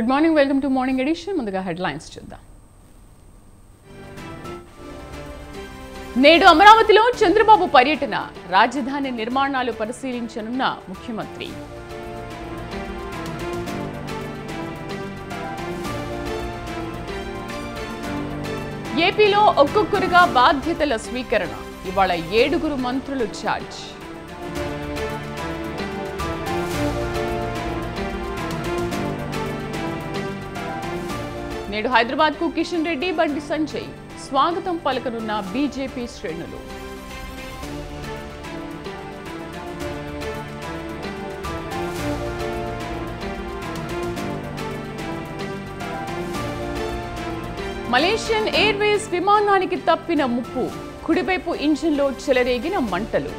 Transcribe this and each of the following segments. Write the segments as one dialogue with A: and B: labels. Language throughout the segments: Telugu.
A: Good morning, welcome to morning edition. ముందుగా హెడ్లైన్స్ చూద్దాం. నేడు అమరావతిలో చంద్రబాబు పర్యటన, రాజధాని నిర్మాణాలు పరిశీలించనున్న ముఖ్యమంత్రి. ఏపీలో ఒక్కొక్కరుగా బాధ్యతల స్వీకరణ, ఇవాళ 7 మంత్రులు ఛార్జ్. నేడు హైదరాబాద్ కు కిషన్ రెడ్డి, బండి సంజయ్ స్వాగతం పలకనున్న బీజేపీ శ్రేణులు. మలేషియన్ ఎయిర్వేస్ విమానానికి తప్పిన ముప్పు, కుడివైపు ఇంజిన్లో చెలరేగిన మంటలు.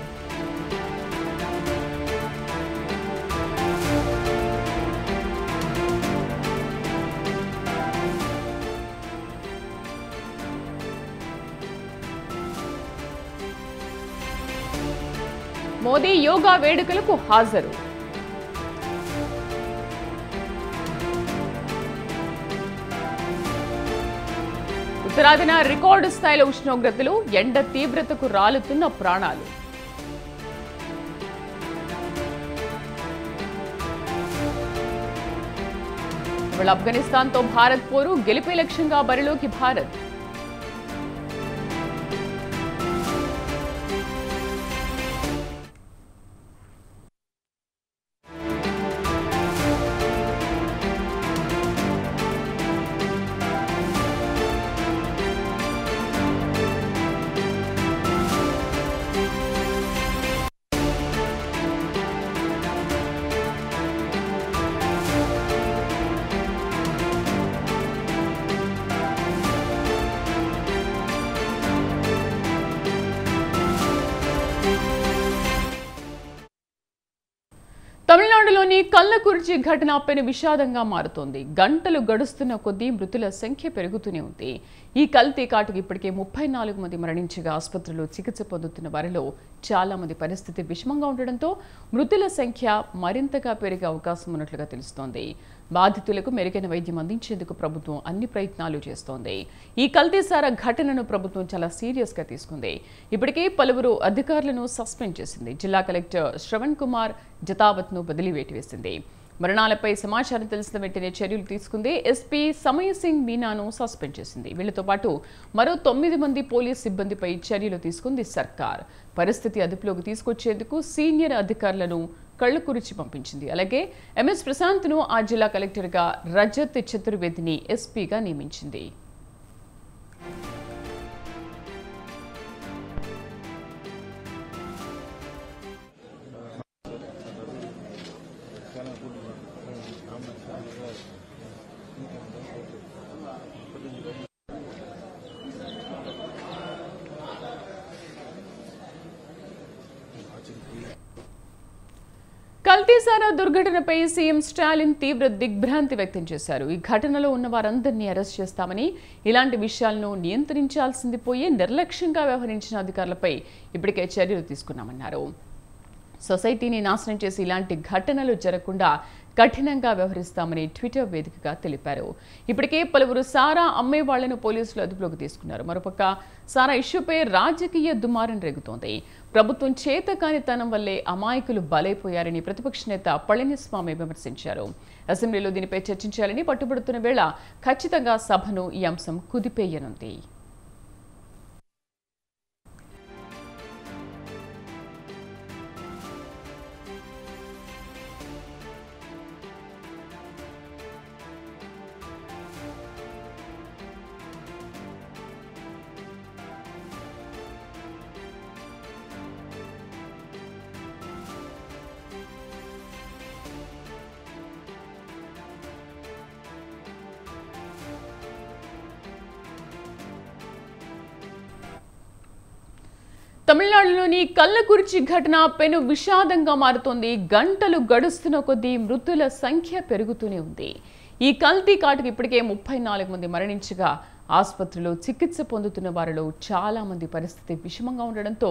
A: మోదీ యోగా వేడుకలకు హాజరు. ఉత్తరాదిన రికార్డు స్థాయిలో ఉష్ణోగ్రతలు, ఎండ తీవ్రతకు రాలుతున్న ప్రాణాలు. ఇవాళ ఆఫ్ఘనిస్తాన్తో భారత్ పోరు, గెలిపే లక్ష్యంగా బరిలోకి భారత్. తమిళనాడులోని కల్లకుర్చి ఘటన పెను విషాదంగా మారుతోంది. గంటలు గడుస్తున్న కొద్దీ మృతుల సంఖ్య పెరుగుతూనే ఉంది. ఈ కల్తీ కాటుకు ఇప్పటికే 34 మంది మరణించగా ఆసుపత్రిలో చికిత్స పొందుతున్న వారిలో చాలా మంది పరిస్థితి విషమంగా ఉండడంతో మృతుల సంఖ్య మరింతగా పెరిగే అవకాశం ఉన్నట్లుగా తెలుస్తోంది. బాధితులకు మెరుగైన వైద్యం అందించేందుకు ప్రభుత్వం అన్ని ప్రయత్నాలు చేస్తోంది. ఈ కల్తీసార ఘటనను ప్రభుత్వం చాలా సీరియస్ గా తీసుకుంది. ఇప్పటికే పలువురు అధికారులను సస్పెండ్ చేసింది. జిల్లా కలెక్టర్ శ్రవణ్ కుమార్ జతావత్ ను బదిలీ వేసివేసింది. మరణాలపై సమాచారం తెలిసిన వెంటనే చర్యలు తీసుకుంది. ఎస్పీ సమయ్ సింగ్ మీనాను సస్పెండ్ చేసింది. వీళ్లతో పాటు మరో 9 మంది పోలీస్ సిబ్బందిపై చర్యలు తీసుకుంది సర్కార్. పరిస్థితి అదుపులోకి తీసుకొచ్చేందుకు సీనియర్ అధికారులను కళ్ళకురిచి పంపించింది. అలాగే ఎంఎస్ ప్రశాంత్ను ఆ జిల్లా కలెక్టర్గా, రజత్ చతుర్వేదిని ఎస్పీగా నియమించింది. కల్తీసారా దుర్ఘటనపై సీఎం స్టాలిన్ తీవ్ర దిగ్భ్రాంతి వ్యక్తం చేశారు. ఈ ఘటనలో ఉన్న వారందరినీ అరెస్ట్ చేస్తామని, ఇలాంటి విషయాలను నియంత్రించాల్సింది పోయి నిర్లక్ష్యంగా వ్యవహరించిన అధికారులపై ఇప్పటికే చర్యలు తీసుకున్నామన్నారు. సొసైటీని నాశనం చేసి ఇలాంటి ఘటనలు జరగకుండా కఠినంగా వ్యవహరిస్తామని ట్విట్టర్ వేదికగా తెలిపారు. ఇప్పటికే పలువురు సారా అమ్మే వాళ్లను పోలీసులు అదుపులోకి తీసుకున్నారు. మరోపక్క సారా ఇష్యూపై రాజకీయ దుమారం రేగుతోంది. ప్రభుత్వం చేతకానితనం వల్లే అమాయకులు బలైపోయారని ప్రతిపక్ష నేత పళనిస్వామి విమర్శించారు. అసెంబ్లీలో దీనిపై చర్చించాలని పట్టుబడుతున్న వేళ ఖచ్చితంగా సభను ఈ అంశం కుదిపేయనుంది. తమిళనాడులోని కల్లకుర్చి ఘటన పెను విషాదంగా మారుతోంది. గంటలు గడుస్తున్న కొద్దీ మృతుల సంఖ్య పెరుగుతూనే ఉంది. ఈ కల్తీ కాటుకు ఇప్పటికే 34 మంది మరణించగా ఆసుపత్రిలో చికిత్స పొందుతున్న వారిలో చాలా మంది పరిస్థితి విషమంగా ఉండడంతో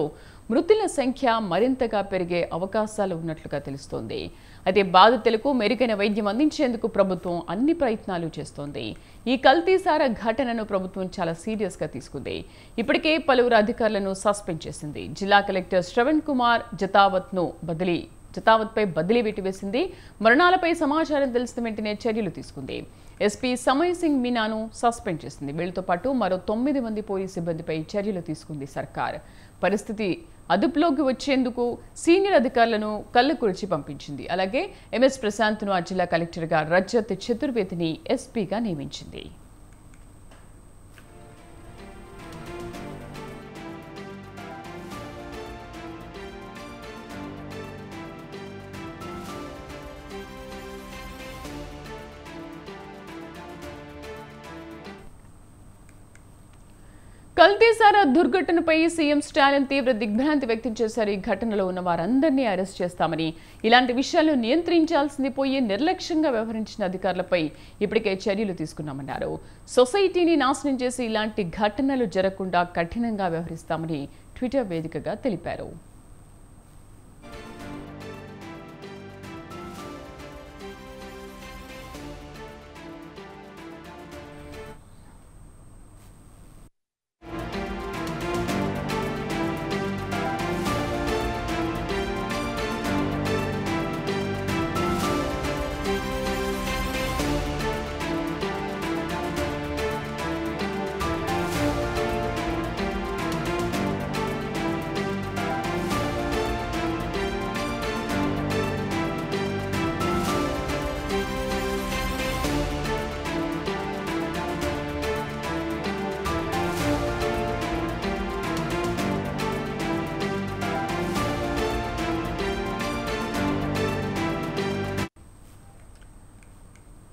A: మృతుల సంఖ్య మరింతగా పెరిగే అవకాశాలు ఉన్నట్లుగా తెలుస్తోంది. అయితే బాధితులకు మెరుగైన వైద్యం అందించేందుకు ప్రభుత్వం అన్ని ప్రయత్నాలు చేస్తోంది. ఈ కల్తీసారా ఘటనను ప్రభుత్వం చాలా సీరియస్గా తీసుకుంది. ఇప్పటికే పలువురు అధికారులను సస్పెండ్ చేసింది. జిల్లా కలెక్టర్ శ్రవణ్ కుమార్ జతావత్పై బదిలీ వేసింది. మరణాలపై సమాచారం తెలిసిన వెంటనే చర్యలు తీసుకుంది. ఎస్పీ సమయ్ సింగ్ మీనాను సస్పెండ్ చేసింది. వీళ్లతో పాటు మరో 9 మంది పోలీసు సిబ్బందిపై చర్యలు తీసుకుంది సర్కార్. పరిస్థితి అదుపులోకి వచ్చేందుకు సీనియర్ అధికారులను కళ్ళకురిచి పంపించింది. అలాగే ఎంఎస్ ప్రశాంత్ను ఆ జిల్లా కలెక్టర్గా, రజత్ చతుర్వేదిని ఎస్పీగా నియమించింది. కల్తీసారా దుర్ఘటనపై సీఎం స్టాలిన్ తీవ్ర దిగ్భ్రాంతి వ్యక్తం చేశారు. ఈ ఘటనలో ఉన్న వారందరినీ అరెస్ట్ చేస్తామని, ఇలాంటి విషయాలను నియంత్రించాల్సింది పోయి నిర్లక్ష్యంగా వ్యవహరించిన అధికారులపై ఇప్పటికే చర్యలు తీసుకున్నామన్నారు. సొసైటీని నాశనం చేసి ఇలాంటి ఘటనలు జరగకుండా కఠినంగా వ్యవహరిస్తామని ట్విట్టర్ వేదికగా తెలిపారు.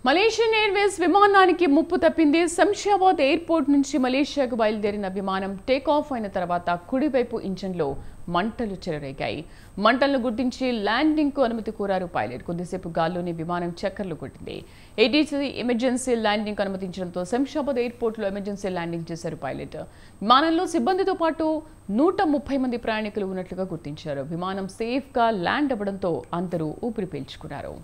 A: మలేషియన్ ఎయిర్వేస్ విమానానికి ముప్పు తప్పింది. శంషాబాద్ ఎయిర్పోర్ట్ నుంచి మలేషియాకు బయలుదేరిన విమానం టేకాఫ్ అయిన తర్వాత కుడివైపు ఇంజన్లో మంటలు చెలరేగాయి. మంటలను గుర్తించి ల్యాండింగ్కు అనుమతి కోరారు పైలట్. కొద్దిసేపు గాల్లోనే విమానం చక్కర్లు కొట్టింది. ఏటీసీ ఎమర్జెన్సీ ల్యాండింగ్ అనుమతించడంతో శంషాబాద్ ఎయిర్పోర్ట్లో ఎమర్జెన్సీ ల్యాండింగ్ చేశారు పైలట్. విమానంలో సిబ్బందితో పాటు 130 మంది ప్రయాణికులు ఉన్నట్లుగా గుర్తించారు. విమానం సేఫ్గా ల్యాండ్ అవ్వడంతో అందరూ ఊపిరి పీల్చుకున్నారు.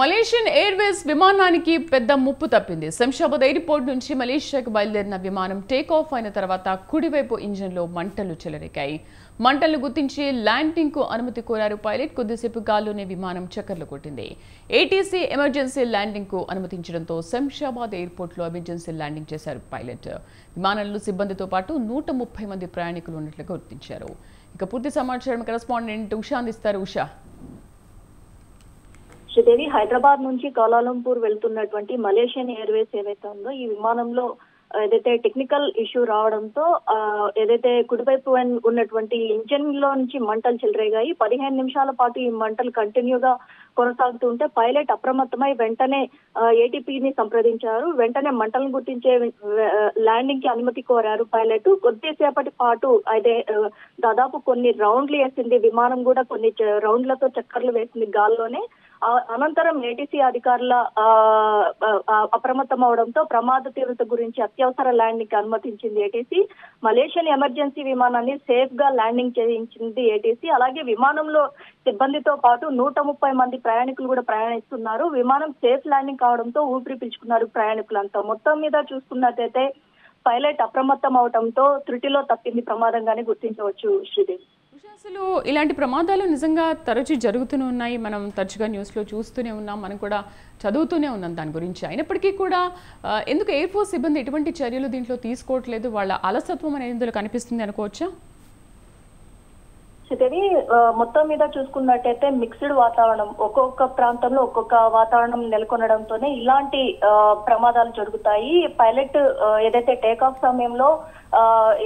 A: మలేషియన్ ఎయిర్వేస్ విమానానికి పెద్ద ముప్పు తప్పింది. శంషాబాద్ ఎయిర్పోర్ట్ నుంచి మలేషియాకు బయలుదేరిన విమానం టేకాఫ్ అయిన తర్వాత కుడివైపు ఇంజన్లో మంటలు చెలరేగాయి. మంటలు గుర్తించి ల్యాండింగ్కు అనుమతి కోరారు పైలట్. కొద్దిసేపు గాల్లోనే విమానం చక్కర్లు కొట్టింది. ఏటీసీ ఎమర్జెన్సీ ల్యాండింగ్కు అనుమతించడంతో శంషాబాద్ ఎయిర్పోర్ట్లో ఎమర్జెన్సీ ల్యాండింగ్ చేశారు పైలట్. విమానంలో సిబ్బందితో పాటు 130 మంది ప్రయాణికులు ఉన్నట్లుగా గుర్తించారు. ఇక పూర్తి సమాచారం కరెస్పాండెంట్ ఉషా అందిస్తారు. ఉషా,
B: శ్రీదేవి, హైదరాబాద్ నుంచి కౌలాలంపూర్ వెళ్తున్నటువంటి మలేషియన్ ఎయిర్వేస్ ఏదైతే ఉందో ఈ విమానంలో ఏదైతే టెక్నికల్ ఇష్యూ రావడంతో ఏదైతే కుడివైపు ఉన్నటువంటి ఇంజన్ లో నుంచి మంటలు చెలరేగాయి. 15 నిమిషాల పాటు ఈ మంటలు కంటిన్యూగా కొనసాగుతుంటే పైలట్ అప్రమత్తమై వెంటనే ఏటీపీని సంప్రదించారు. వెంటనే మంటలను గుర్తించే ల్యాండింగ్ కి అనుమతి కోరారు పైలట్. కొద్దిసేపటి పాటు అయితే దాదాపు కొన్ని రౌండ్లు వేసింది విమానం, కూడా కొన్ని రౌండ్లతో చక్కర్లు వేసింది గాల్లోనే. అనంతరం ఏటీసీ అధికారుల అప్రమత్తం అవడంతో ప్రమాద తీవ్రత గురించి అత్యవసర ల్యాండింగ్ కి అనుమతించింది ఏటీసీ. మలేషియన్ ఎమర్జెన్సీ విమానాన్ని సేఫ్ గా ల్యాండింగ్ చేయించింది ఏటీసీ. అలాగే విమానంలో సిబ్బందితో పాటు 130 మంది ప్రయాణికులు కూడా ప్రయాణిస్తున్నారు. విమానం సేఫ్ ల్యాండింగ్ కావడంతో ఊపిరి పీల్చుకున్నారు ప్రయాణికులంతా. మొత్తం మీద చూసుకున్నట్టయితే పైలట్ అప్రమత్తం అవడంతో త్రుటిలో తప్పింది ప్రమాదంగానే గుర్తించవచ్చు. శ్రీదేవి,
A: అసలు ఇలాంటి ప్రమాదాలు నిజంగా తరచూ జరుగుతూనే ఉన్నాయి. మనం తరచుగా న్యూస్లో చూస్తూనే ఉన్నాం, మనం కూడా చదువుతూనే ఉన్నాం దాని గురించి. అయినప్పటికీ కూడా ఎందుకు ఎయిర్ ఫోర్స్ సిబ్బంది ఎటువంటి చర్యలు దీంట్లో తీసుకోవట్లేదు? వాళ్ళ అలసత్వం అనేది ఇందులో కనిపిస్తుంది అనుకోవచ్చా?
B: శ్రీదేవి, మొత్తం మీద చూసుకున్నట్టయితే మిక్స్డ్ వాతావరణం, ఒక్కొక్క ప్రాంతంలో ఒక్కొక్క వాతావరణం నెలకొనడంతోనే ఇలాంటి ప్రమాదాలు జరుగుతాయి. పైలట్ ఏదైతే టేకాఫ్ సమయంలో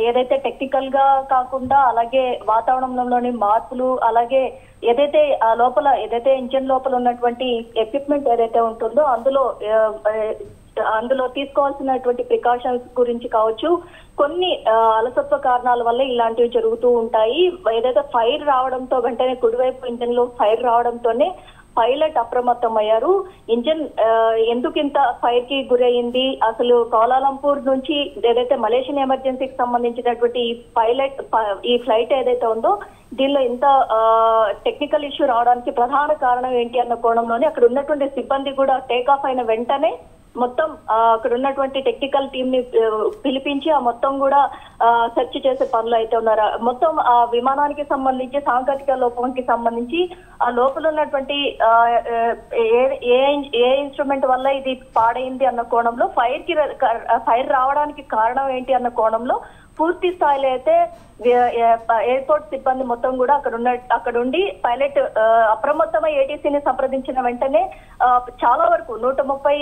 B: ఏదైతే టెక్నికల్ గా కాకుండా అలాగే వాతావరణంలోని మార్పులు, అలాగే ఏదైతే లోపల ఏదైతే ఇంజిన్ లోపల ఉన్నటువంటి ఎక్విప్మెంట్ ఏదైతే ఉంటుందో అందులో తీసుకోవాల్సినటువంటి ప్రికాషన్స్ గురించి కావచ్చు, కొన్ని అలసత్వ కారణాల వల్ల ఇలాంటివి జరుగుతూ ఉంటాయి. ఏదైతే ఫైర్ రావడంతో వెంటనే కుడివైపు ఇంజిన్ లో ఫైర్ రావడంతోనే పైలట్ అప్రమత్తం అయ్యారు. ఇంజిన్ ఎందుకు ఇంత ఫైర్ కి గురయ్యింది, అసలు కౌలాలంపూర్ నుంచి ఏదైతే మలేషియన్ ఎమర్జెన్సీకి సంబంధించినటువంటి ఈ ఫ్లైట్ ఏదైతే ఉందో దీనిలో ఇంత టెక్నికల్ ఇష్యూ రావడానికి ప్రధాన కారణం ఏంటి అన్న కోణంలోనే అక్కడ ఉన్నటువంటి సిబ్బంది కూడా టేక్ ఆఫ్ అయిన వెంటనే మొత్తం అక్కడ ఉన్నటువంటి టెక్నికల్ టీమ్ ని పిలిపించి ఆ మొత్తం కూడా సెర్చ్ చేసే పనులు అయితే ఉన్నారు. మొత్తం ఆ విమానానికి సంబంధించి సాంకేతిక లోపానికి సంబంధించి ఆ లోపల ఉన్నటువంటి ఏ ఇన్స్ట్రుమెంట్ వల్ల ఇది పాడైంది అన్న కోణంలో ఫైర్ రావడానికి కారణం ఏంటి అన్న కోణంలో పూర్తి స్థాయిలో అయితే ఎయిర్పోర్ట్ సిబ్బంది మొత్తం కూడా అక్కడుండి పైలట్ అప్రమత్తమై ఏటీసీని సంప్రదించిన వెంటనే చాలా వరకు 130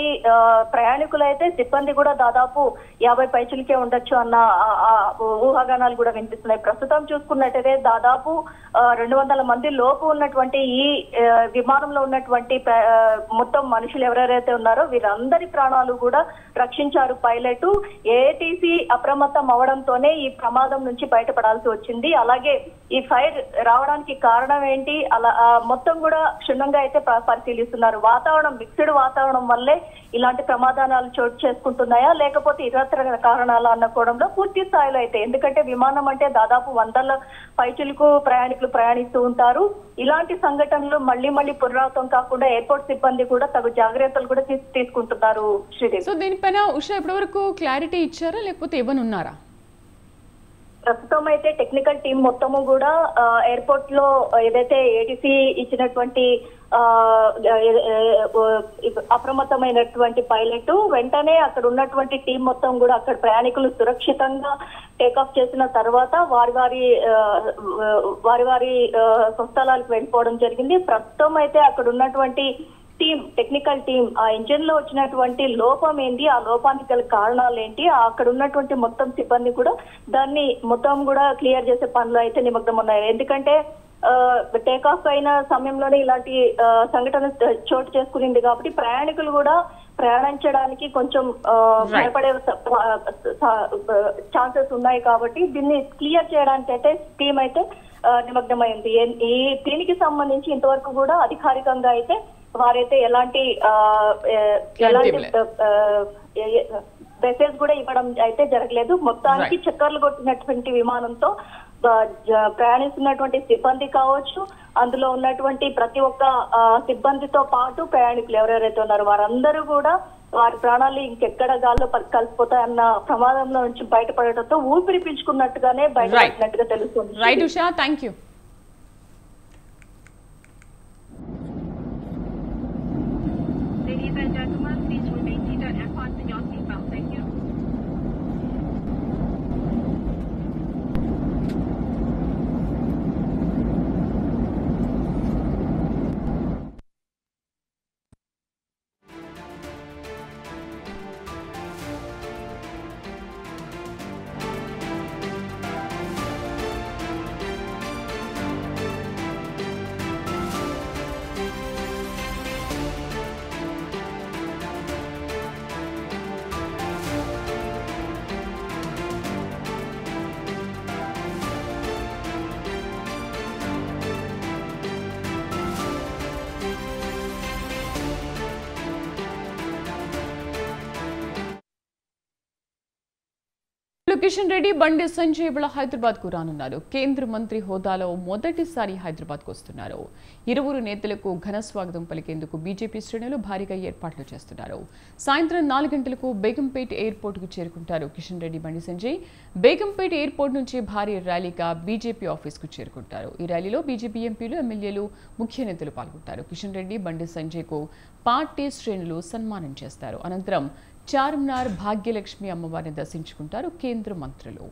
B: ప్రయాణికులు అయితే సిబ్బంది కూడా దాదాపు 50 పైచులకే ఉండొచ్చు అన్న ఊహాగానాలు కూడా వినిపిస్తున్నాయి. ప్రస్తుతం చూసుకున్నట్టయితే దాదాపు 200 మంది లోపు ఉన్నటువంటి ఈ విమానంలో ఉన్నటువంటి మొత్తం మనుషులు ఎవరెవరైతే ఉన్నారో వీరందరి ప్రాణాలు కూడా రక్షించారు పైలట్. ఏటీసీ అప్రమత్తం అవడంతోనే ఈ ప్రమాదం నుంచి బయటపడాల్సి వచ్చింది. అలాగే ఈ ఫైర్ రావడానికి కారణం ఏంటి అలా మొత్తం కూడా క్షుణ్ణంగా అయితే పరిశీలిస్తున్నారు. వాతావరణం మిక్స్డ్ వాతావరణం వల్లే ఇలాంటి ప్రమాదాలు చోటు చేసుకుంటున్నాయా లేకపోతే ఇతర కారణాలు అన్న కోణంలో పూర్తి స్థాయిలో అయితే, ఎందుకంటే విమానం అంటే దాదాపు 100 పైచులకు ప్రయాణికులు ప్రయాణిస్తూ ఉంటారు. ఇలాంటి సంఘటనలు మళ్ళీ పునరావృతం కాకుండా ఎయిర్పోర్ట్ సిబ్బంది కూడా తగు జాగ్రత్తలు కూడా తీసుకుంటున్నారు. శ్రీదేవి,
A: సో దీనిపైన ఉషా ఇప్పటివరకు క్లారిటీ ఇచ్చారా లేకపోతే ఏమైనా ఉన్నారా?
B: ప్రస్తుతం అయితే టెక్నికల్ టీం మొత్తము కూడా ఎయిర్పోర్ట్ లో ఏదైతే ఏటీసీ ఇచ్చినటువంటి అప్రమత్తమైనటువంటి పైలట్ వెంటనే అక్కడ ఉన్నటువంటి టీం మొత్తం కూడా అక్కడ ప్రయాణికులు సురక్షితంగా టేకాఫ్ చేసిన తర్వాత వారి స్వస్థలాలకు వెళ్ళిపోవడం జరిగింది. ప్రస్తుతం అయితే అక్కడ ఉన్నటువంటి టెక్నికల్ టీం ఆ ఇంజిన్ లో వచ్చినటువంటి లోపం ఏంటి, ఆ లోపానికి గల కారణాలు ఏంటి, అక్కడ ఉన్నటువంటి మొత్తం సిబ్బంది కూడా దాన్ని మొత్తం కూడా క్లియర్ చేసే పనులు అయితే నిమగ్నం ఉన్నాయి. ఎందుకంటే టేకాఫ్ అయిన సమయంలోనే ఇలాంటి సంఘటన చోటు చేసుకునింది కాబట్టి ప్రయాణికులు కూడా ప్రయాణించడానికి కొంచెం భయపడే ఛాన్సెస్ ఉన్నాయి. కాబట్టి దీన్ని క్లియర్ చేయడానికి అయితే టీం అయితే నిమగ్నమైంది. ఈ దీనికి సంబంధించి ఇంతవరకు కూడా అధికారికంగా అయితే వారైతే ఎలాంటి మెసేజ్ కూడా ఇవ్వడం అయితే జరగలేదు. మొత్తానికి చక్కర్లు కొట్టినటువంటి విమానంతో ప్రయాణిస్తున్నటువంటి సిబ్బంది కావచ్చు, అందులో ఉన్నటువంటి ప్రతి ఒక్క సిబ్బందితో పాటు ప్రయాణికులు ఎవరెవరైతే ఉన్నారో వారందరూ కూడా వారి ప్రాణాలు ఇంకెక్కడ గాల్లో కలిసిపోతాయన్న ప్రమాదంలో నుంచి బయటపడటంతో ఊపిరి పీల్చుకున్నట్టుగానే బయటపడినట్టుగా తెలుస్తుంది.
A: Right Usha, thank you.
C: Ladies and gentlemen, please remain seated and fasten your seatbelt. Thank you.
A: Kishan Reddy Bandi Sanjay ఇవాళ హైదరాబాద్ కు రానున్నారు. కేంద్ర మంత్రి హోదాలో మొదటిసారి హైదరాబాద్ కు వస్తున్నారు. ఇరువురు నేతలకు ఘన స్వాగతం పలికేందుకు బీజేపీ శ్రేణులు భారీగా ఏర్పాట్లు చేస్తున్నారు. సాయంత్రం 4 గంటలకు బేగంపేట్ ఎయిర్పోర్ట్ కు చేరుకుంటారు కిషన్ రెడ్డి, బండి సంజయ్. బేగంపేట్ ఎయిర్పోర్ట్ నుంచి భారీ ర్యాలీగా బీజేపీ ఆఫీస్ కు చేరుకుంటారు. ఈ ర్యాలీలో బీజేపీ ఎంపీలు, ఎమ్మెల్యేలు, ముఖ్య నేతలు పాల్గొంటారు. కిషన్ రెడ్డి, బండి సంజయ్ కు పార్టీ శ్రేణులు సన్మానం చేస్తారు. అనంతరం చార్మినార్ భాగ్యలక్ష్మి అమ్మవారిని దర్శించుకుంటారు కేంద్ర మంత్రులు.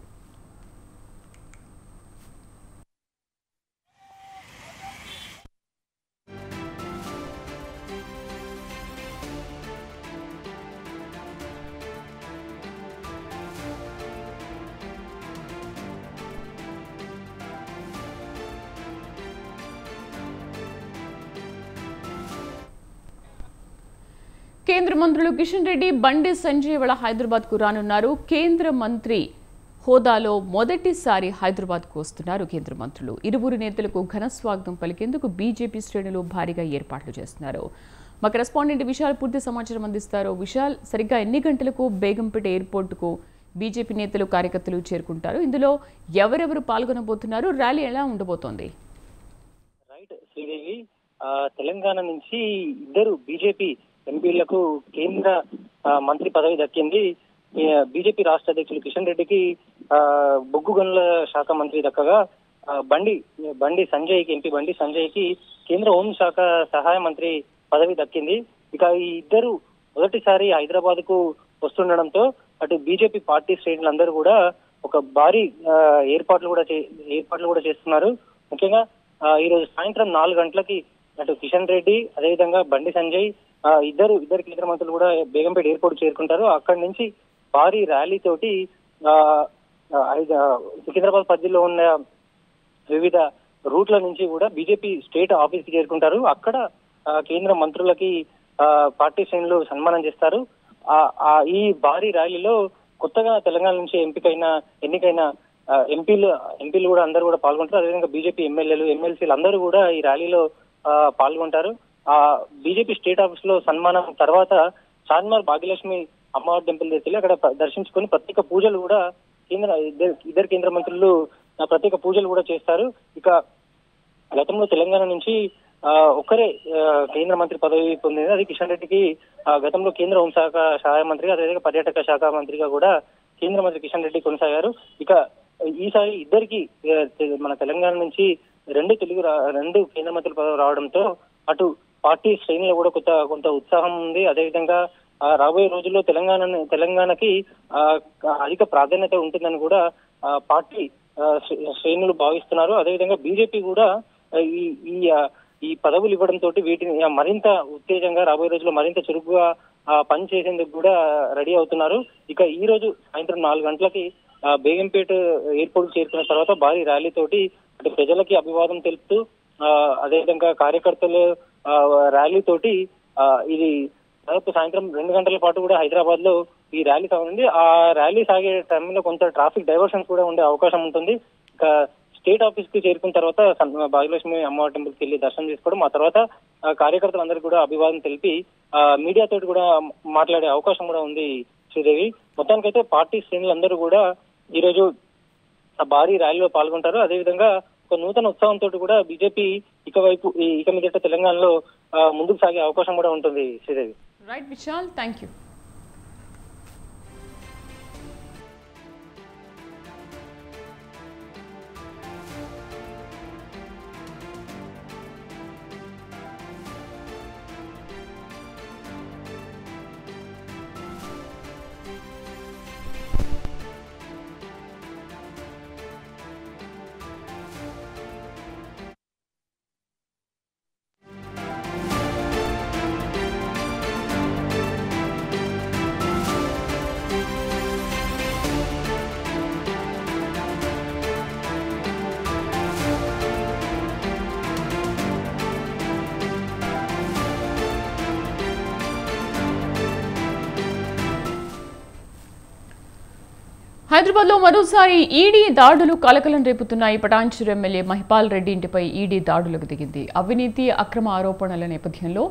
A: కేంద్ర మంత్రులు కిషన్ రెడ్డి, బండి సంజయ్ ఇవాళ హైదరాబాద్ కు రానున్నారు. కేంద్ర మంత్రి హోదాలో మొదటిసారి హైదరాబాద్ కు వస్తున్నారు కేంద్ర మంత్రులు. ఇరువురు నేతలకు ఘన స్వాగతం పలికేందుకు బీజేపీ శ్రేణులు భారీగా ఏర్పాట్లు చేస్తున్నారు. మా కరెస్పాండెంట్ విశాల్ పూర్తి సమాచారం అందిస్తారు. విశాల్, సరిగ్గా ఎన్ని గంటలకు బేగంపేట ఎయిర్పోర్టుకు బీజేపీ నేతలు కార్యకర్తలు చేరుకుంటారు? ఇందులో ఎవరెవరు పాల్గొనబోతున్నారు? ర్యాలీ ఎలా ఉండబోతోంది?
D: రైట్ శ్రీదేవి, తెలంగాణ నుంచి ఇద్దరు బీజేపీ ఎంపీలకు కేంద్ర మంత్రి పదవి దక్కింది. బీజేపీ రాష్ట్ర అధ్యక్షులు కిషన్ రెడ్డికి బొగ్గు గనుల శాఖ మంత్రి దక్కగా బండి సంజయ్కి ఎంపీ బండి సంజయ్కి కేంద్ర హోంశాఖ సహాయ మంత్రి పదవి దక్కింది. ఇక ఈ ఇద్దరు మొదటిసారి హైదరాబాద్ కు వస్తుండడంతో అటు బీజేపీ పార్టీ శ్రేణులందరూ కూడా ఒక భారీ ఏర్పాట్లు కూడా చేస్తున్నారు. ముఖ్యంగా ఈ రోజు సాయంత్రం 4 గంటలకి అటు కిషన్ రెడ్డి, అదేవిధంగా బండి సంజయ్ ఇద్దరు కేంద్ర మంత్రులు కూడా బేగంపేట ఎయిర్పోర్ట్ చేరుకుంటారు. అక్కడి నుంచి భారీ ర్యాలీ తోటి సికింద్రాబాద్ పరిధిలో ఉన్న వివిధ రూట్ల నుంచి కూడా బీజేపీ స్టేట్ ఆఫీస్ కి చేరుకుంటారు. అక్కడ కేంద్ర మంత్రులకి పార్టీ శ్రేణులు సన్మానం చేస్తారు. ఈ భారీ ర్యాలీలో కొత్తగా తెలంగాణ నుంచి ఎన్నికైన ఎంపీలు కూడా అందరూ కూడా పాల్గొంటారు. అదేవిధంగా బీజేపీ ఎమ్మెల్యేలు, ఎమ్మెల్సీలు అందరూ కూడా ఈ ర్యాలీలో పాల్గొంటారు. బీజేపీ స్టేట్ ఆఫీస్ లో సన్మానం తర్వాత చార్మినార్ భాగ్యలక్ష్మి అమ్మవారి టెంపుల్ దగ్గర అక్కడ దర్శించుకొని ప్రత్యేక పూజలు కూడా ఇద్దరు కేంద్ర మంత్రులు ప్రత్యేక పూజలు కూడా చేస్తారు. ఇక గతంలో తెలంగాణ నుంచి ఒక్కరే కేంద్ర మంత్రి పదవి పొందింది. అది కిషన్ రెడ్డికి గతంలో కేంద్ర హోంశాఖ సహాయ మంత్రిగా, అదేవిధంగా పర్యాటక శాఖ మంత్రిగా కూడా కేంద్ర మంత్రి కిషన్ రెడ్డి కొనసాగారు. ఇక ఈసారి ఇద్దరికి మన తెలంగాణ నుంచి రెండు కేంద్ర మంత్రుల పదవి రావడంతో అటు పార్టీ శ్రేణులు కూడా కొంత ఉత్సాహం ఉంది. అదేవిధంగా రాబోయే రోజుల్లో తెలంగాణకి అధిక ప్రాధాన్యత ఉంటుందని కూడా పార్టీ శ్రేణులు భావిస్తున్నారు. అదేవిధంగా బీజేపీ కూడా ఈ పదవులు ఇవ్వడంతో వీటిని మరింత ఉత్తేజంగా రాబోయే రోజుల్లో మరింత చురుకుగా పనిచేసేందుకు కూడా రెడీ అవుతున్నారు. ఇక ఈ రోజు సాయంత్రం 4 గంటలకి బేగంపేట ఎయిర్పోర్ట్ చేరుకున్న తర్వాత భారీ ర్యాలీ తోటి అటు ప్రజలకి అభివాదం తెలుపుతూ అదేవిధంగా కార్యకర్తలు ర్యాలీ తోటి ఇది దాదాపు సాయంత్రం 2 గంటల పాటు కూడా హైదరాబాద్ లో ఈ ర్యాలీ సాగుతుంది. ఆ ర్యాలీ సాగే టైంలో కొంత ట్రాఫిక్ డైవర్షన్స్ కూడా ఉండే అవకాశం ఉంటుంది. ఇక స్టేట్ ఆఫీస్ కి చేరుకున్న తర్వాత భాగ్యలక్ష్మి అమ్మవారి టెంపుల్ కి వెళ్లి దర్శనం చేసుకోవడం, ఆ తర్వాత కార్యకర్తలందరికీ కూడా అభివాదం తెలిపి మీడియా తోటి కూడా మాట్లాడే అవకాశం కూడా ఉంది శ్రీదేవి. మొత్తానికైతే పార్టీ శ్రేణులందరూ కూడా ఈ రోజు భారీ ర్యాలీలో పాల్గొంటారు. అదేవిధంగా ఒక నూతన ఉత్సాహంతో కూడా బీజేపీ ఇక మీదట తెలంగాణలో ముందుకు సాగే అవకాశం కూడా ఉంటుంది Sridevi.
A: Right Vishal, thank you. Hyderabad లో మరోసారి ఈడీ దాడులు కలకలం రేపుతున్నాయి. పటాన్చెరు ఎమ్మెల్యే మహిపాల్ రెడ్డి ఇంటిపై ఈడీ దాడులకు దిగింది. అవినీతి అక్రమ ఆరోపణల నేపథ్యంలో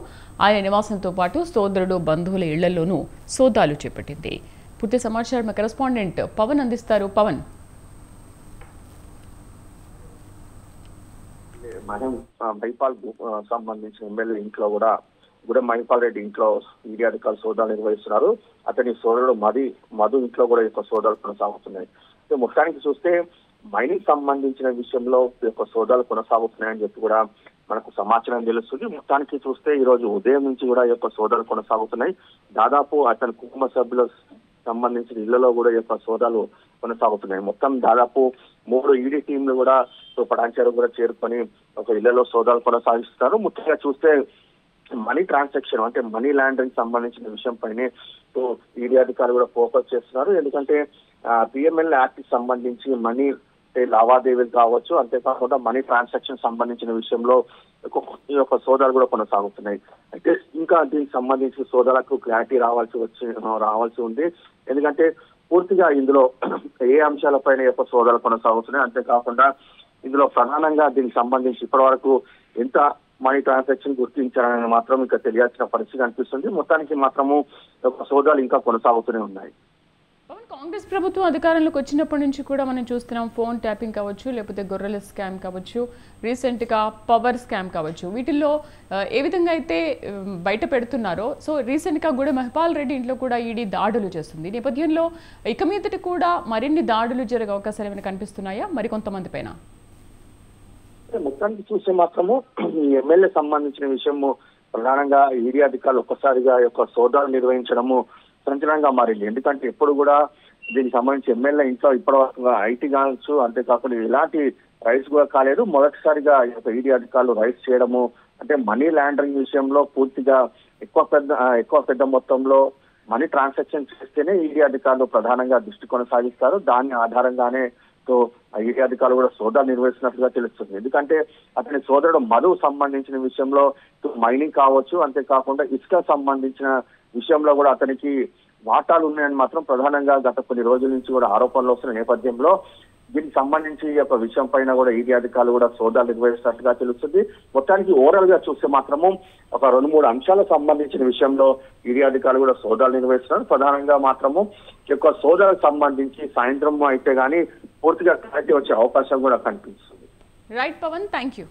A: ఆయన నివాసంతో పాటు సోదరుడు, బంధువుల ఇళ్లలోనూ సోదాలు చేపట్టింది. పూర్తి సమాచారం మా కరెస్పాండెంట్ పవన్ అందిస్తారు. పవన్,
E: మహిపాల్ సంబంధించిన ఎమ్మెల్యే ఇంట్లో కూడా మహిపాల్ రెడ్డి ఇంట్లో ఈడీ అధికారులు సోదాలు నిర్వహిస్తున్నారు. అతని సోదరుడు మధు ఇంట్లో కూడా యొక్క సోదాలు కొనసాగుతున్నాయి. మొత్తానికి చూస్తే మైనింగ్ సంబంధించిన విషయంలో యొక్క సోదాలు కొనసాగుతున్నాయని చెప్పి కూడా మనకు సమాచారం తెలుస్తుంది. మొత్తానికి చూస్తే ఈ రోజు ఉదయం నుంచి కూడా ఈ యొక్క సోదాలు కొనసాగుతున్నాయి. దాదాపు అతని కుటుంబ సభ్యులకు సంబంధించిన ఇళ్లలో కూడా ఈ యొక్క సోదాలు కొనసాగుతున్నాయి. మొత్తం దాదాపు 3 ఈడీ టీంలు కూడా పటాన్చెరు కూడా చేరుకొని ఒక ఇళ్లలో సోదాలు కొనసాగిస్తున్నారు. ముఖ్యంగా చూస్తే మనీ ట్రాన్సాక్షన్ అంటే మనీ లాండరింగ్ సంబంధించిన విషయం పైనే ఈడీ అధికారులు కూడా ఫోకస్ చేస్తున్నారు. ఎందుకంటే పిఎంఎల్ యాక్ట్ కి సంబంధించి మనీ లావాదేవీలు కావచ్చు, అంతేకాకుండా మనీ ట్రాన్సాక్షన్ సంబంధించిన విషయంలో ఈ యొక్క సోదాలు కూడా కొనసాగుతున్నాయి. అయితే ఇంకా దీనికి సంబంధించిన సోదాలకు క్లారిటీ రావాల్సి ఉంది. ఎందుకంటే పూర్తిగా ఇందులో ఏ అంశాలపైన యొక్క సోదాలు కొనసాగుతున్నాయి, అంతేకాకుండా ఇందులో ప్రధానంగా దీనికి సంబంధించి ఇప్పటి వరకు ఎంత మనీ ట్రాన్సాక్షన్ గుర్తించారని మాత్రం ఇంకా తెలియాల్సిన పరిస్థితి అనిపిస్తుంది. మొత్తానికి మాత్రము సోదాలు ఇంకా కొనసాగుతూనే ఉన్నాయి.
A: కాంగ్రెస్ ప్రభుత్వం అధికారంలోకి వచ్చినప్పటి నుంచి కూడా మనం చూస్తున్నాం, ఫోన్ ట్యాపింగ్ కావచ్చు, లేకపోతే గొర్రెల స్కామ్ కావచ్చు, రీసెంట్గా పవర్ స్కామ్ కావచ్చు, వీటిల్లో ఏ విధంగా అయితే బయట పెడుతున్నారో, సో రీసెంట్గా కూడా మహిపాల్ రెడ్డి ఇంట్లో కూడా ఈడీ దాడులు చేస్తుంది. ఈ నేపథ్యంలో ఇక మీదట కూడా మరిన్ని దాడులు జరిగే అవకాశాలు ఏమైనా కనిపిస్తున్నాయా మరికొంతమంది పైన?
E: మొత్తానికి చూస్తే మాత్రము ఈ ఎమ్మెల్యే సంబంధించిన విషయము ప్రధానంగా ఈడీ అధికారులు ఒక్కసారిగా యొక్క సోదాలు నిర్వహించడము సంచలనంగా మారింది. ఎందుకంటే ఎప్పుడు కూడా దీనికి సంబంధించి ఎమ్మెల్యే ఇంట్లో ఇప్పటివరకు ఐటీ కావచ్చు, అంతేకాకుండా ఎలాంటి రైట్స్ కూడా కాలేదు. మొదటిసారిగా ఈడీ అధికారులు రైట్స్ చేయడము అంటే మనీ లాండరింగ్ విషయంలో పూర్తిగా ఎక్కువ పెద్ద మొత్తంలో మనీ ట్రాన్సాక్షన్ చేస్తేనే ఈడీ అధికారులు ప్రధానంగా దృష్టి కొనసాగిస్తారు. దాని ఆధారంగానే ఈడీ అధికారులు కూడా సోదాలు నిర్వహిస్తున్నట్లుగా తెలుస్తుంది. ఎందుకంటే అతని సోదరుడు మధు సంబంధించిన విషయంలో మైనింగ్ కావచ్చు, అంతేకాకుండా ఇసుక సంబంధించిన విషయంలో కూడా అతనికి వాటాలు ఉన్నాయని మాత్రం ప్రధానంగా గత కొన్ని రోజుల నుంచి కూడా ఆరోపణలు వస్తున్న నేపథ్యంలో దీనికి సంబంధించి ఒక విషయం పైన కూడా ఈడీ అధికారులు కూడా సోదాలు నిర్వహిస్తున్నట్టుగా తెలుస్తుంది. మొత్తానికి ఓవరాల్ గా చూస్తే మాత్రము ఒక 2-3 అంశాలకు సంబంధించిన విషయంలో ఈడీ అధికారులు కూడా సోదాలు నిర్వహిస్తున్నారు. ప్రధానంగా మాత్రము ఎక్కువ సోదాలకు సంబంధించి సాయంత్రం అయితే గానీ పూర్తిగా క్లారిటీ వచ్చే అవకాశం కూడా కనిపిస్తుంది.
A: Right Pawan, thank you.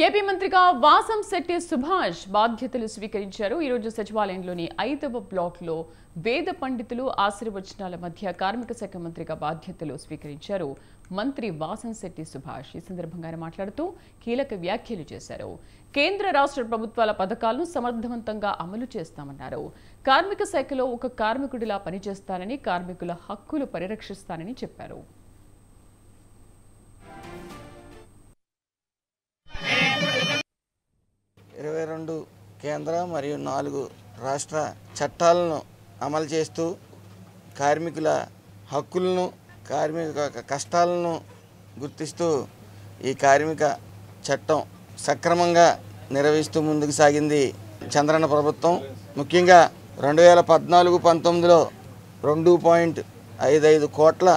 A: AP మంత్రిగా వాసంశెట్టి సుభాష్ బాధ్యతలు స్వీకరించారు. ఈరోజు సచివాలయంలోని 5వ బ్లాక్లో వేద పండితులు ఆశీర్వచనాల మధ్య కార్మిక శాఖ మంత్రిగా బాధ్యతలు స్వీకరించారు మంత్రి వాసంశెట్టి సుభాష్. ఈ సందర్భంగా ఆయన మాట్లాడుతూ కీలక వ్యాఖ్యలు చేశారు. కేంద్ర రాష్ట్ర ప్రభుత్వాల పథకాలను సమర్థవంతంగా అమలు చేస్తామన్నారు. కార్మిక శాఖలో ఒక కార్మికుడిలా పనిచేస్తానని, కార్మికుల హక్కులు పరిరక్షిస్తానని చెప్పారు.
F: 22 కేంద్ర మరియు 4 రాష్ట్ర చట్టాలను అమలు చేస్తూ కార్మికుల హక్కులను, కార్మిక కష్టాలను గుర్తిస్తూ ఈ కార్మిక చట్టం సక్రమంగా నిర్వహిస్తూ ముందుకు సాగింది చంద్రన్న ప్రభుత్వం. ముఖ్యంగా 2014-19లో 2.55 కోట్ల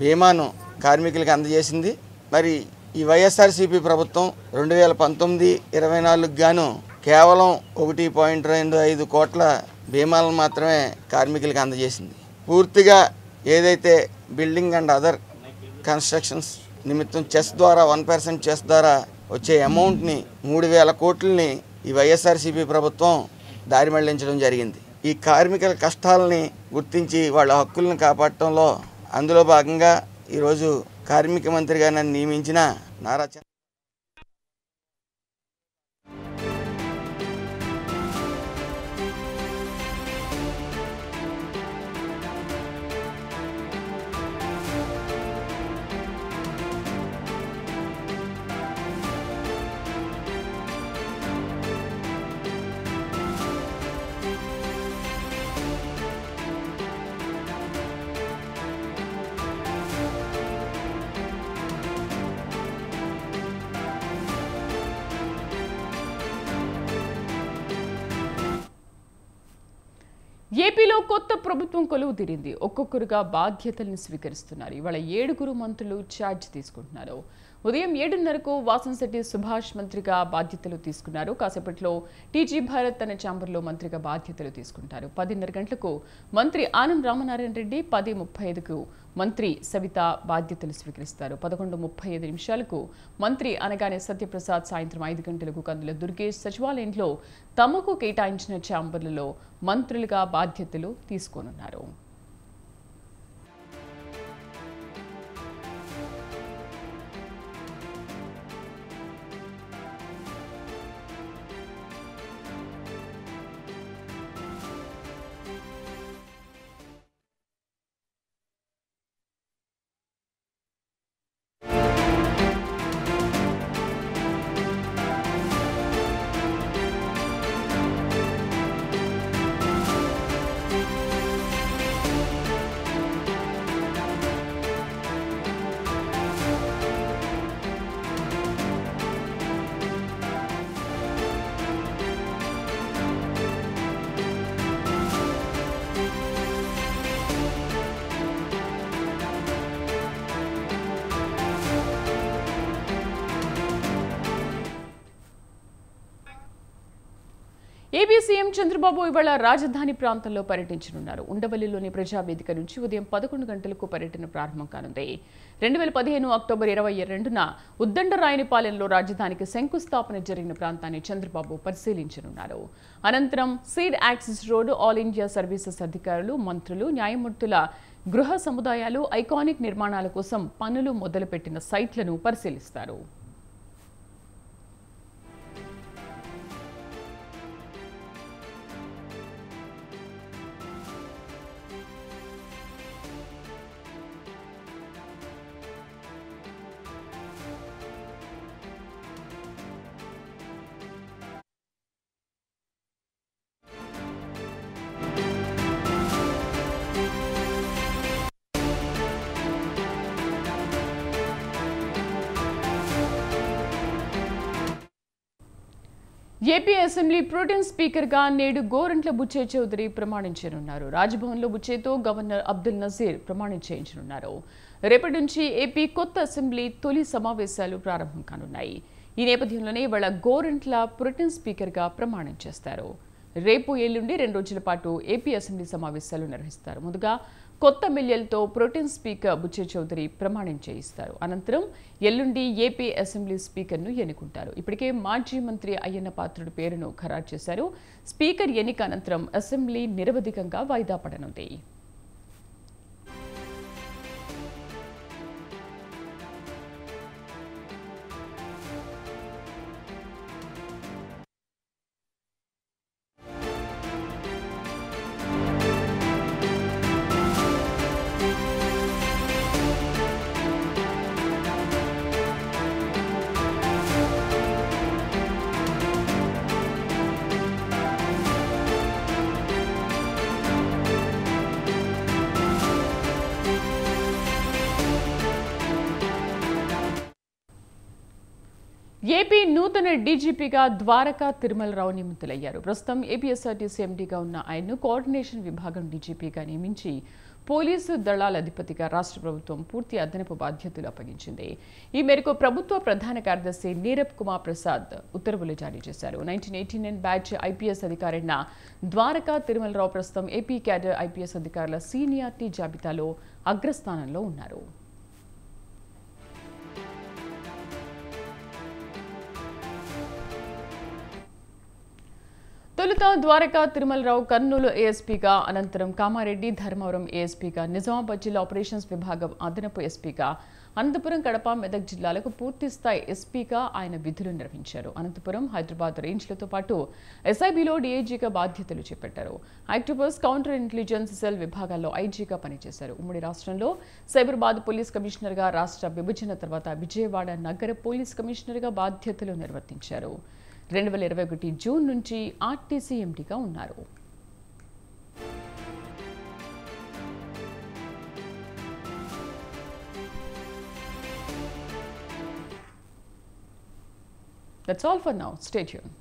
F: బీమాను కార్మికులకు అందజేసింది. మరి ఈ వైఎస్ఆర్సీపీ ప్రభుత్వం 2019-24 గాను కేవలం 1.25 కోట్ల బీమాలను మాత్రమే కార్మికులకు అందజేసింది. పూర్తిగా ఏదైతే బిల్డింగ్ అండ్ అదర్ కన్స్ట్రక్షన్స్ నిమిత్తం చెస్ ద్వారా 1% చెస్ ద్వారా వచ్చే అమౌంట్ని 3,000 కోట్లని ఈ వైఎస్ఆర్సీపీ ప్రభుత్వం దారి మళ్లించడం జరిగింది. ఈ కార్మికుల కష్టాలని గుర్తించి వాళ్ళ హక్కులను కాపాడటంలో అందులో భాగంగా ఈరోజు కార్మిక మంత్రిగా నన్ను నియమించిన నారా
A: ఏపీలో కొత్త ప్రభుత్వం కొలువు తీరింది. ఒక్కొక్కరుగా బాధ్యతలను స్వీకరిస్తున్నారు. ఇవాళ 7 మంత్రులు ఛార్జ్ తీసుకుంటున్నారు. ఉదయం 7:30కు వాసంశెట్టి సుభాష్ మంత్రిగా బాధ్యతలు తీసుకున్నారు. కాసేపట్లో టీజీ భారత్ తన ఛాంబర్లో మంత్రిగా బాధ్యతలు తీసుకుంటారు. 10:30 గంటలకు మంత్రి ఆనం రామనారాయణ రెడ్డి, 10:35కు మంత్రి సవిత బాధ్యతలు స్వీకరిస్తారు. 11:35 నిమిషాలకు మంత్రి అనగానే సత్యప్రసాద్ సాయంత్రం 5 గంటలకు కందుల దుర్గేష్ సచివాలయంలో తమకు కేటాయించిన ఛాంబర్లలో మంత్రులుగా బాధ్యతలు తీసుకోనున్నారు. ఏపీ సీఎం చంద్రబాబు ఇవాళ రాజధాని ప్రాంతంలో పర్యటించనున్నారు. ఉండవల్లిలోని ప్రజావేదిక నుంచి ఉదయం 11 గంటలకు పర్యటన ప్రారంభం కానుంది. 2015 అక్టోబర్ 22న ఉద్దండరాయనిపాలెంలో రాజధానికి శంకుస్థాపన జరిగిన ప్రాంతాన్ని చంద్రబాబు పరిశీలించనున్నారు. అనంతరం seed axis road, all India services అధికారులు, మంత్రులు, న్యాయమూర్తుల గృహ సముదాయాలు, ఐకానిక్ నిర్మాణాల కోసం పనులు మొదలుపెట్టిన సైట్లను పరిశీలిస్తారు. ఏపీ అసెంబ్లీ ప్రోటెం స్పీకర్గా నేడు గోరంట్ల బుచ్చయ్య చౌదరి ప్రమాణించనున్నారు. రాజ్భవన్లో బుచ్చయ్యతో గవర్నర్ అబ్దుల్ నజీర్ ప్రమాణం చేయించనున్నారు. రేపటి నుంచి ఏపీ కొత్త అసెంబ్లీ తొలి సమావేశాలు ప్రారంభం కానున్నాయి. ఈ నేపథ్యంలోనే ఇవాళ గోరంట్ల ప్రోటెం స్పీకర్గా ప్రమాణం చేస్తారు. రేపు ఎల్లుండి 2 రోజుల పాటు ఏపీ అసెంబ్లీ సమావేశాలు నిర్వహిస్తారు. ముందుగా కొత్త ఎమ్మెల్యేలతో ప్రోటెం స్పీకర్ బుచ్చయ్య చౌదరి ప్రమాణం చేయిస్తారు. అనంతరం ఎల్లుండి ఏపీ అసెంబ్లీ స్పీకర్ను ఎన్నుకుంటారు. ఇప్పటికే మాజీ మంత్రి అయ్యన్న పాత్రుడి పేరును ఖరారు చేశారు. స్పీకర్ ఎన్నిక అనంతరం అసెంబ్లీ నిరవధికంగా వాయిదా పడనుంది. ఏపీ నూతన డీజీపీగా ద్వారకా తిరుమలరావు నియమితులయ్యారు. ప్రస్తుతం ఏపీఎస్ఆర్టీసీ ఎండీగా ఉన్న ఆయన్ను కోఆర్డినేషన్ విభాగం డీజీపీగా నియమించి పోలీసు దళాల అధిపతిగా రాష్ట్ర ప్రభుత్వం పూర్తి అదనపు బాధ్యతలు అప్పగించింది. ఈ మేరకు ప్రభుత్వ ప్రధాన కార్యదర్శి నీరబ్ కుమార్ ప్రసాద్ ఉత్తర్వులు జారీ చేశారు. 1989 బ్యాచ్ ఐపీఎస్ అధికారైన ద్వారకా తిరుమలరావు ప్రస్తుతం ఏపీ క్యాడర్ ఐపీఎస్ అధికారుల సీనియారిటీ జాబితాలో అగ్రస్థానంలో ఉన్నారు. తొలుత ద్వారకా తిరుమలరావు కర్నూలు ఏఎస్పీగా, అనంతరం కామారెడ్డి, ధర్మవరం ఏఎస్పీగా, నిజామాబాద్ జిల్లా ఆపరేషన్స్ విభాగం అదనపు ఎస్పీగా, అనంతపురం, కడప, మెదక్ జిల్లాలకు పూర్తిస్థాయి ఎస్పీగా ఆయన విధులు నిర్వహించారు. అనంతపురం, హైదరాబాద్ రేంజ్లతో పాటు ఎస్ఐబీలో డీఐజీగా బాధ్యతలు చేపట్టారు. యాక్టివర్స్, కౌంటర్ ఇంటెలిజెన్స్ సెల్ విభాగాల్లో ఐజీగా పనిచేశారు. ఉమ్మడి రాష్ట్రంలో సైబరాబాద్ పోలీస్ కమిషనర్గా, రాష్ట్ర విభజన తర్వాత విజయవాడ నగర పోలీస్ కమిషనర్గా బాధ్యతలు నిర్వర్తించారు. 2021 జూన్ నుంచి ఆర్టీసీ ఎండీగా ఉన్నారు. That's all for now. Stay tuned.